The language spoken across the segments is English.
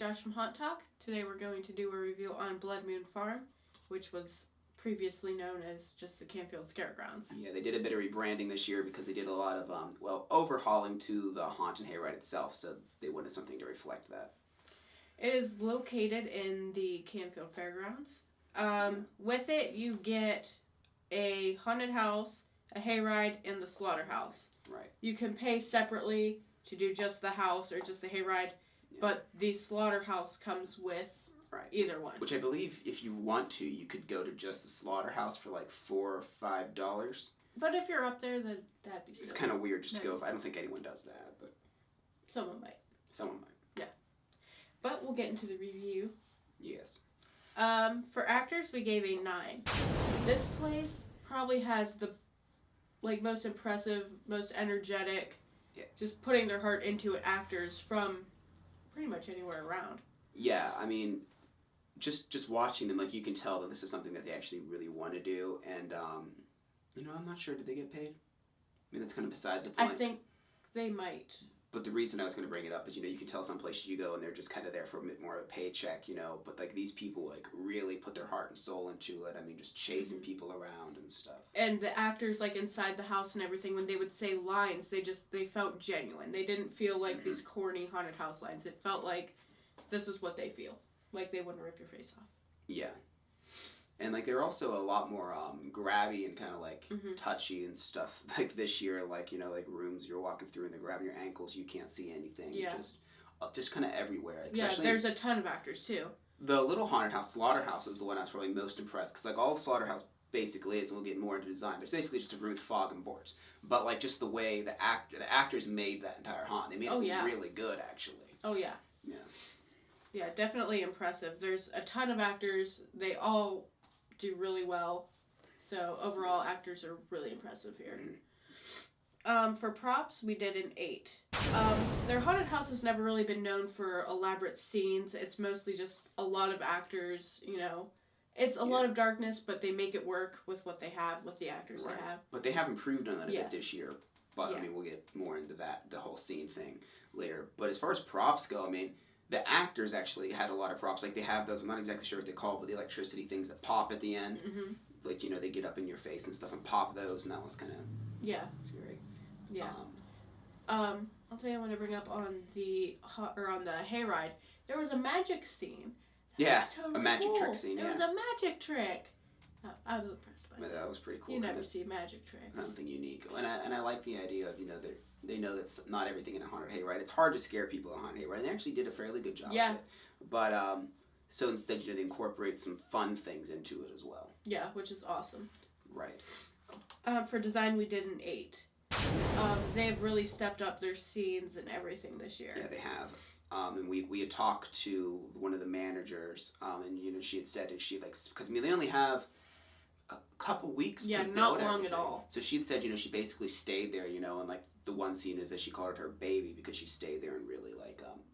Josh from Haunt Talk. Today we're going to do a review on Blood Moon Farm, which was previously known as just the Canfield Scare Grounds. Yeah, they did a bit of rebranding this year because they did a lot of, overhauling to the haunt and hayride itself, so they wanted something to reflect that. It is located in the Canfield Fairgrounds. With it, you get a haunted house, a hayride, and the slaughterhouse. Right. You can pay separately to do just the house or just the hayride, but the slaughterhouse comes with either one. Which I believe, if you want to, you could go to just the slaughterhouse for like $4 or $5. But if you're up there, then that'd be silly. It's kind of weird just to go. I don't think anyone does that, but someone might. Someone might. Yeah. But we'll get into the review. Yes. For actors, we gave a 9. This place probably has the most impressive, most energetic, just putting their heart into it actors from pretty much anywhere around. Yeah, I mean, just watching them, you can tell that this is something that they actually really want to do, and I'm not sure, did they get paid? I mean, that's kind of besides the point. I think they might. But the reason I was going to bring it up is, you can tell some places you go and they're just kind of there for a bit more of a paycheck, but these people really put their heart and soul into it. I mean, just chasing people around and stuff. And the actors inside the house and everything, when they would say lines, they felt genuine. They didn't feel like these corny haunted house lines. It felt like this is what they feel. Like they wouldn't rip your face off. Yeah. And they're also a lot more grabby and kind of touchy and stuff. This year, rooms you're walking through and they're grabbing your ankles, you can't see anything. Yeah. Just kind of everywhere. Yeah, there's a ton of actors too. The little haunted house, slaughterhouse, is the one I was probably most impressed because all the slaughterhouse basically is, and we'll get more into design, but it's basically just a room with fog and boards. But just the way the actors made that entire haunt, they made it really good actually. Oh yeah. Yeah. Yeah, definitely impressive. There's a ton of actors. They all do really well. So overall, actors are really impressive here. For props, we did an 8. Their haunted house has never really been known for elaborate scenes. It's mostly just a lot of actors, It's a lot of darkness, but they make it work with what they have, with the actors they have. But they have improved on that a bit this year. But, I mean, we'll get more into the whole scene thing later. But as far as props go, I mean, the actors actually had a lot of props. They have those, I'm not exactly sure what they call, but the electricity things that pop at the end. Mm-hmm. They get up in your face and stuff and pop those, and that was kind of scary. Yeah. I'll tell you, I want to bring up on the hayride, there was a magic scene. A magic trick scene, It was a magic trick. I was impressed by that. That was pretty cool. You never see magic tricks. Something unique. And I like the idea of, they know that's not everything in a haunted hayride. It's hard to scare people in a haunted hayride. And they actually did a fairly good job of it. But, so instead, they incorporate some fun things into it as well. Yeah, which is awesome. Right. For design, we did an 8. They have really stepped up their scenes and everything this year. Yeah, they have. And we had talked to one of the managers, and she had said, because they only have a couple weeks to build not long everything. At all. So she'd said, she basically stayed there, and the one scene is that she called it her baby because she stayed there and really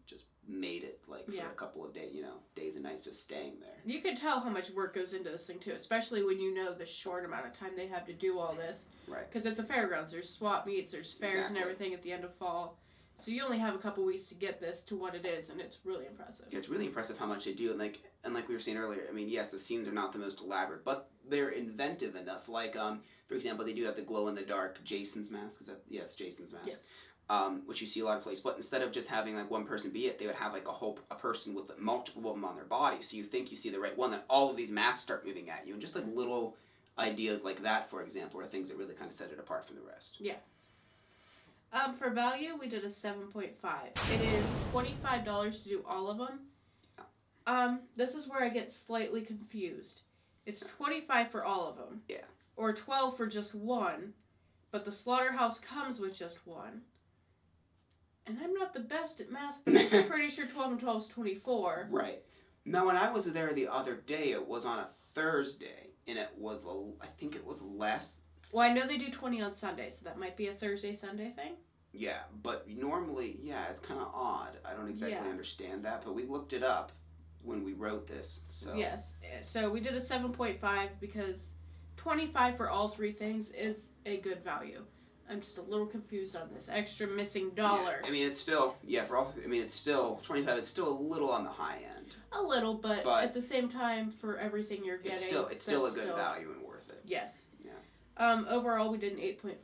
just made it for a couple of days, days and nights just staying there. You can tell how much work goes into this thing too, especially when you know the short amount of time they have to do all this. Right. Because it's a fairgrounds, there's swap meets, there's fairs and everything at the end of fall. So you only have a couple weeks to get this to what it is, and it's really impressive. Yeah, it's really impressive how much they do, and like we were saying earlier, I mean, yes, the scenes are not the most elaborate, but they're inventive enough. For example, they do have the glow-in-the-dark Jason's mask. It's Jason's mask. Yes. Which you see a lot of places. But instead of just having one person be it, they would have a person with multiple of them on their body. So you think you see the right one, then all of these masks start moving at you, and just little ideas like that, for example, are things that really kind of set it apart from the rest. Yeah. For value, we did a 7.5. It is $25 to do all of them. Yeah. This is where I get slightly confused. It's $25 for all of them. Yeah. Or $12 for just one, but the slaughterhouse comes with just one. And I'm not the best at math, but I'm pretty sure 12 and 12 is 24. Right. Now, when I was there the other day, it was on a Thursday, and I think it was less. Well, I know they do 20 on Sunday, so that might be a Thursday-Sunday thing. Yeah, but normally, it's kind of odd. I don't exactly understand that, but we looked it up when we wrote this. So yes, so we did a 7.5 because $25 for all three things is a good value. I'm just a little confused on this extra missing dollar. Yeah, I mean, it's still, it's still, 25 is still a little on the high end. A little, but at the same time, for everything you're getting, it's still a good value and worth it. Yes. Yeah. Overall, we did an 8.5.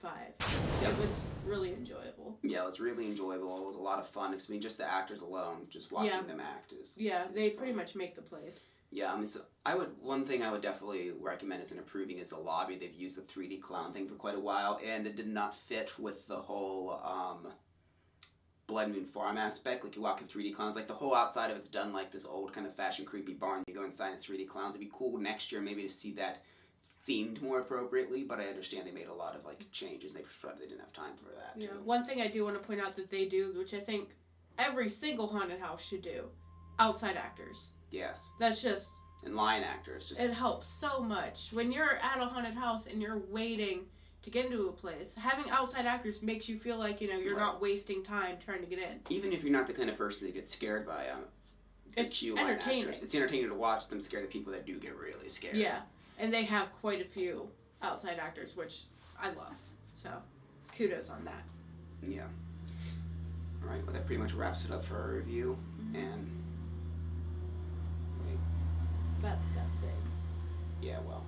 It was really enjoyable. Yeah, it was really enjoyable. It was a lot of fun. I mean, just the actors alone, just watching them act is. Yeah, they fun. pretty much make the place. Yeah, I mean, so one thing I would definitely recommend as an improving is the lobby. They've used the 3D clown thing for quite a while, and it did not fit with the whole Blood Moon Farm aspect. Like, you walk in 3D clowns, like the whole outside of it's done like this old kind of fashion creepy barn. You go inside it's 3D clowns. It'd be cool next year maybe to see that themed more appropriately, but I understand they made a lot of like changes. They probably didn't have time for that. Yeah. Too. One thing I do want to point out that they do, which I think every single haunted house should do, outside actors. Yes. That's just... And line actors. It helps so much. When you're at a haunted house and you're waiting to get into a place, having outside actors makes you feel like, you're not wasting time trying to get in. Even if you're not the kind of person that gets scared by it's entertaining. Actors, it's entertaining to watch them scare the people that do get really scared. Yeah. And they have quite a few outside actors, which I love. So, kudos on that. Yeah. All right, well, that pretty much wraps it up for our review. Mm-hmm. And That thing. Yeah, well.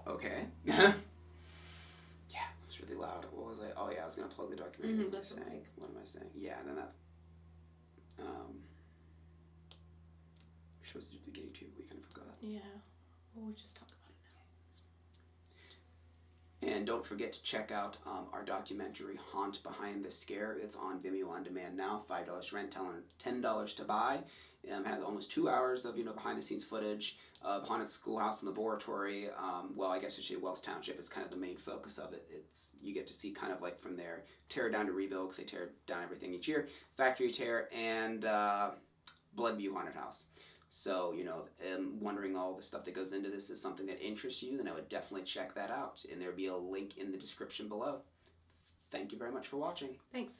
Okay. Yeah, it was really loud. What was I? Oh yeah, I was gonna plug the documentary. Mm-hmm, that's right. What am I saying? Yeah, and then that. We're supposed to do the beginning too. We kind of forgot. Yeah. We'll just talk about it now. And don't forget to check out our documentary Haunt Behind the Scare. It's on Vimeo on demand now. $5 rent, $10 to buy. It has almost 2 hours of behind the scenes footage of haunted schoolhouse and laboratory. Well, I guess I should say Wells Township. It's kind of the main focus of it. You get to see kind of like from their tear down to rebuild, because they tear down everything each year. Factory tear and Bloodview Haunted House. So, wondering all the stuff that goes into this is something that interests you, then I would definitely check that out. And there'll be a link in the description below. Thank you very much for watching. Thanks.